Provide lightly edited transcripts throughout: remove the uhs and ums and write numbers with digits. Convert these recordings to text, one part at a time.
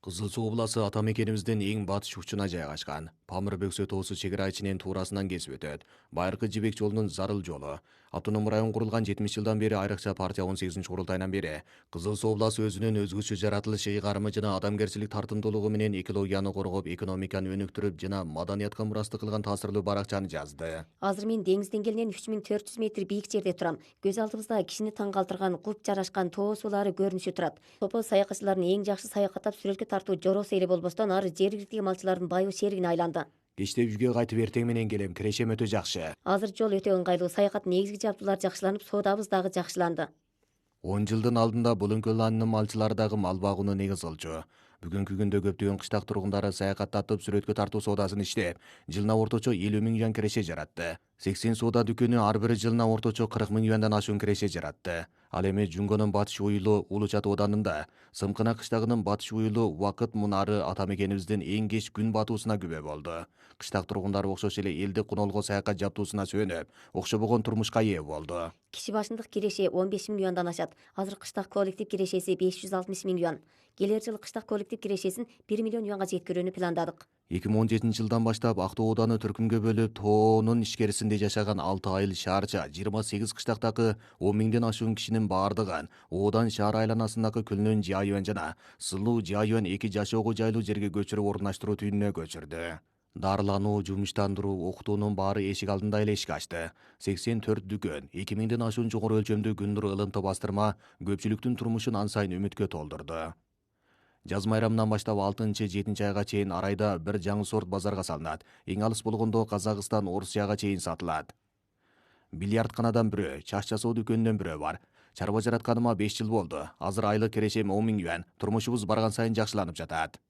Кызыл Суу обласы ата мекенибиздин эң батыш учуна жайгашкан. Памыр бөксө тоосу чек ара ичинен туурасынан кесип өтөт. Байыркы жибек жолунун зарыл жолу. Автоном район курулган 70 жылдан бери айрыкча партия 18-курултайынан бери Кызыл Суу обласы өзүнүн өзгөчө жаратылыш ыйгарымы жана адамгерчилик тартымдуулугу менен экологияны коргоп, экономиканы өнүктүрүп жана маданиятка мурастык кылган таасирлүү баракчаны жазды. Азыр мен деңиз деңгээлинен 3400 метр бийик жерде турам. Көз алдыбызда кишини таң калтырган куп жарашкан тоо суулары көрүнүшү турат. Топо саякатчылардын эң жакшы саякаттап сүрөткө тартуу жороосу эле болбостон, ары жергиликтүү малчылардын байуу серигине айланды. Кечте үйгө кайтып эртең менен келем, кирешем өтө жакшы. Азыр жол өтө ыңгайлуу, саякат негизги жабдуулар жакшыланып, соодабыз дагы жакшыланды. 10 жылдын алдында Булуңкөл анынын малчылары дагы мал багууну негиз кылчу. Бүгүнкү күндө көптөгөн кыштак тургундары саякаттатып сүрөткө тартуу соодасын иштеп, жылына орточо 50 000 юан киреше жаратты. 80 соода дүкөнү ар бири жылына орточо 40 000 юандан ашуун киреше жаратты. Ал эми Жунгонун батыш уюлу Улуу Чат ооданында, Сымкына кыштагынын батыш уюлу Убакыт мунары ата мекенибиздин эң кеч күн батуусуна күбө болду. Кыштак тургундары окшош эле элди кунолго саякат жабдуусуна сүйөнүп, окшобогон турмушка ээ болду. Киши башындык киреше 15 000 юандан ашат. Азыр кыштак коллектив кирешеси 560 000 юан. Келер жылы кыштак коллектив кирешесин 1 миллион юанга жеткирүүнү пландадык. 2017 жылдан баштап Актоо ооданы түркүмгө бөлүп, тоонун ичкерисинде жашаган 6 айыл шаарча 28 кыштактагы 10 000ден ашуун кишинин баардыгын оодан шаар айланасындагы күлүнөн жайыөн жана сылуу жайыөн 2 жашоого жайлуу жерге көчүрүп орундаштыруу түйүнүнө көчүрдү. Дарылануу, жумуштандыруу, окутуунун баары эшик алдында эле ишке ачты. 84 дүкөн, 2000ден ашуун жогору өлчөмдүү күн нуру ылымты бастырма көпчүлүктүн турмушун ан сайын үмүткө толтурду. Жаз майрамынан баштап 6-7 айга чейин арайда бир жаңы сорт базарга салынат. Эң алыс болгондо Казакстан, Орусияга чейин сатылат. Бильярдканадан бирөө, чач жасоо дүкөнүнөн бирөө бар. Чарба жаратканыма 5 жыл болду. Азыр айлык кирешем 10 000 юан. Турмушубуз барган сайын жакшыланып жатат.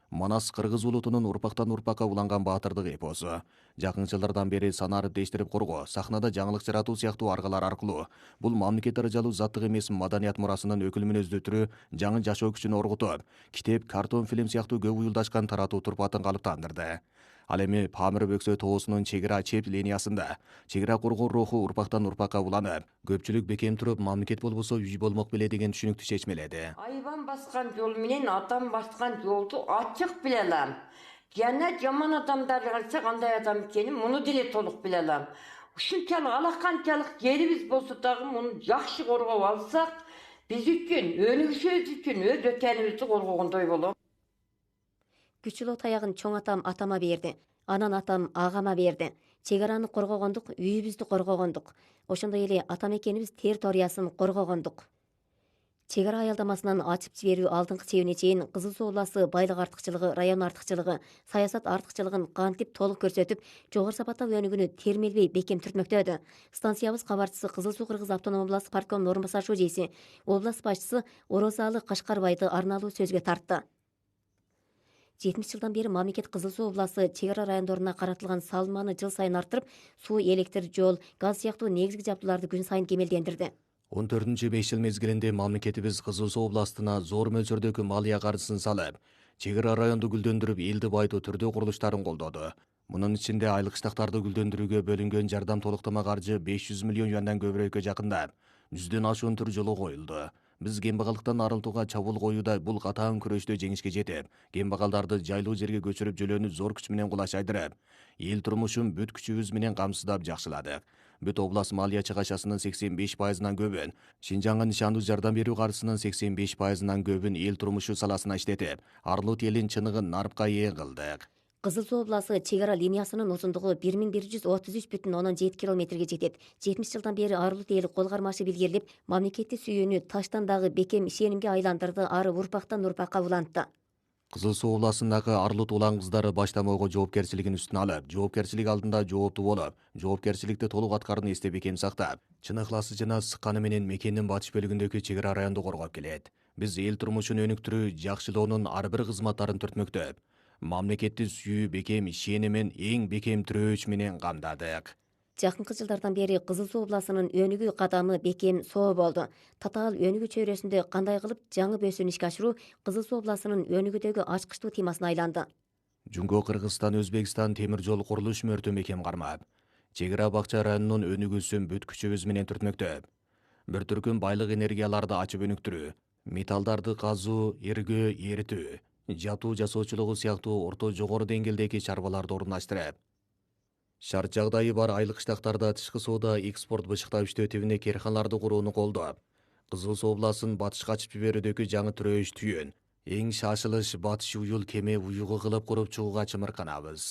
Манас кыргыз улутунун урпактан урпакка уланган баатырдык эпосу. Жакын жылдардан бери санаарып дештирип коргоо, сахнада жаңылык жаратуу сыяктуу аргалар аркылуу бул мамлекет даражалуу заттык эмес маданият мурасынын өкүл мүнөздүү түрү жаңы жашоо күчүн оргутуп, китеп, картон фильм сыяктуу көп уюлдашкан таратуу турпатын калыптандырды. Ал эми Памир бөксө тоосунун чек ара чеп линиясында чек ара коргоо руху урпактан урпакка уланып, көпчүлүк бекем туруп мамлекет болбосо үй болмок беле деген түшүнүктү чечмеледи. Айбан басқан жол менен атам басқан жолду ачык биле алам. Жана жаман адамдар калса кандай адам экенин муну деле толук биле алам. Ушунчалык алаканчалык жерибиз болсо дагы муну жакшы коргоп алсак, биз үчүн, өнүгүшүбүз үчүн өз өтөнүбүздү коргогондой болот. Күчүлүү таягын чоң атам атама берди. Анан атам агама берди. Чек араны коргогондук, үйүбүздү коргогондук. Ошондой эле ата мекенибиз территориясын коргогондук. Чек ара аялдамасынан ачып жиберүү алдыңкы чебине чейин Кызыл Суу обласы байлык артыкчылыгы, район артыкчылыгы, саясат артыкчылыгын кантип толук көрсөтүп, жогору сапаттагы өнүгүүнү термелбей бекем түртмөктөдү. Станциябыз кабарчысы Кызыл Суу Кыргыз автоном областык парткомунун орун басар шужейси, область башчысы Орозалы Кашкарбайды арналуу сөзгө тартты. 70 жылдан бери мамлекет Кызыл Суу обласы чек ара райондоруна каратылган салыманы жыл сайын арттырып, суу, электр, жол, газ сыяктуу негизги жабдууларды күн сайын кемелдендирди. 14-5 жыл мезгилинде мамлекетибиз Кызыл Суу областына зор мөлчөрдөгү малыя каржысын салып, чек ара районду гүлдөндүрүп, элди байытуу түрдүү курулуштарын колдоду. Мунун ичинде айлык кыштактарды гүлдөндүрүүгө бөлүнгөн жардам толуктама каржы 500 миллион юандан көбүрөөккө жакындап, 100дөн ашуун түр жолу коюлду. Биз кембагалыктан арылтууга чабуул коюуда бул катаан күрөштө жеңишке жетип, кембагалдарды жайлуу жерге көчүрүп жөлөөнү зор күч менен кулаш айдырып, эл турмушун бүт күчүбүз менен камсыздап жакшыладык. Бүт область малия чыгашасынын 85%-нан көбүн, Шинжаңга нишандуу жардам берүү каржысынын 85%-нан көбүн эл турмушу саласына иштетип, Арлут элин чыныгын нарпка ээ кылдык. Кызыл Суу обласы чек ара линиясынын узундугу 1133,7 километрге жетет. 70 жылдан бери Арлут эли кол кармашы билгелеп, мамлекеттик сүйүүнү таштан дагы бекем ишенимге айландырды, ары урпактан урпакка улантты. Кызыл Суу областындагы Арлут улан кыздары баштамоого жоопкерчилигин үстүнө алып, жоопкерчилик алдында жооптуу болуп, жоопкерчиликти толук аткаруун эсте бекем сактап, чын ыхласы жана сыкканы менен мекендин батыш бөлүгүндөгү чек ара районду коргоп келет. Биз эл турмушун өнүктүрүү, жакшылоонун ар бир кызматтарын түртмөктөп, мамлекетти сүйүү бекем ишенимин эң бекем тирөөч менен камдадык. Жакынкы жылдардан бери Кызыл Суу областынын өнүгүү кадамы бекем соо болду. Татаал өнүгүү чөйрөсүндө кандай кылып жаңы бөөсүн ишке ашыруу Кызыл Суу областынын өнүгүүдөгү ачкычтуу темасына айланды. Жунго Кыргызстан, Өзбекстан темир жол курулуш мөртө бекем кармап, чек ара бакча районунун өнүгүүсүн бүт күчүбүз менен түртмөктөп, бир түркүм байлык энергияларды ачып өнүктүрүү, металлдарды казуу, эргөө, эритүү, жатуу жасоочулугу сыяктуу орто жогору деңгээлдеги чарбаларды орундаштырат. Шарт жагдайы бар айыл кыштактарда тышкы соода экспорт бышыктап иштөөтүбүнө керканаларды курууну колдоп, Кызыл Суу областын батышка ачып жиберүүдөгү жаңы түрөөүч түйүн. Эң шашылыш батыш уюл кеме уюгу кылып куруп чыгууга чымырканабыз.